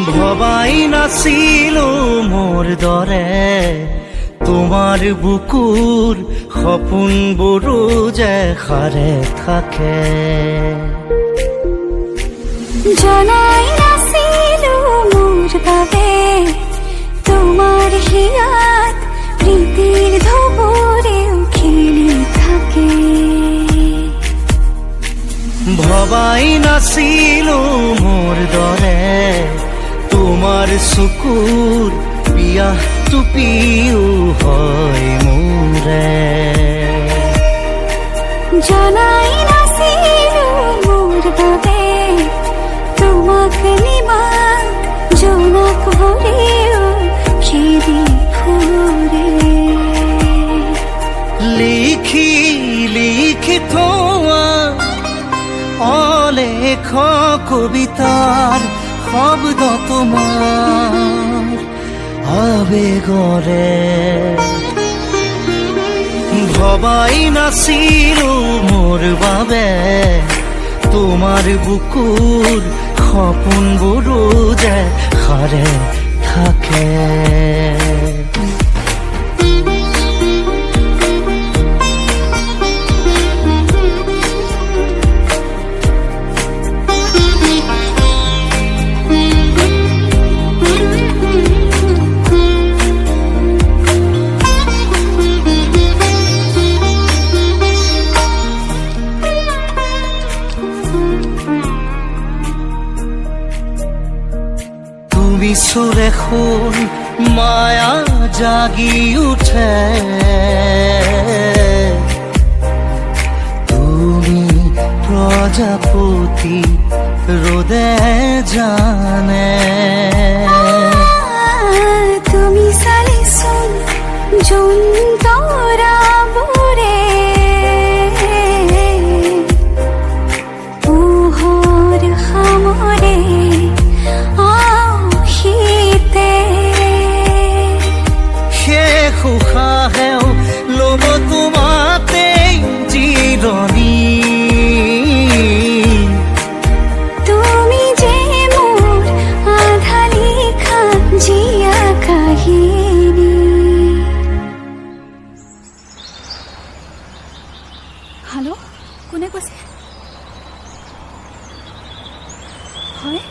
ভবাই নাছিলো মোৰ দৰে তোমাৰ বুকুৰ সপোনবোৰো যে সাৰে থাকে। জনাই নাছিলো মোৰ বাবে তোমাৰ হিয়াত প্ৰীতিৰ ধবুৰেও খেলি থাকে। ভবাই নাছিলো মোৰ দৰে তোমাৰ চকুৰ পিয়াহ টুপিও হয় মোৰে। জনাই নাছিলো মোৰ বাবে তোমাক নিমাত জোনাক ভৰেও খেদি ফুৰে। লিখি লিখি থোৱা অলেখ কবিতাৰ শব্দ তোমাৰ আবেগৰে। ভবাই নাছিলো মোৰ বাবে তোমাৰ বুকুৰ সপোনবোৰো যে সাৰে থাকে। তুমি সুরে খুন মায়া জাগি উঠে। তুমি প্রজাপতি রোদে জানে। তুমি চালিচোন জোন তৰাবোৰে পোহৰ সামৰে উশাহেও ল'ব তোমাতেই জিৰণি। তুমি যে মোৰ আধা লিখা জীয়া কাহিনী। হেল্ল', কোনে কৈছে? হয়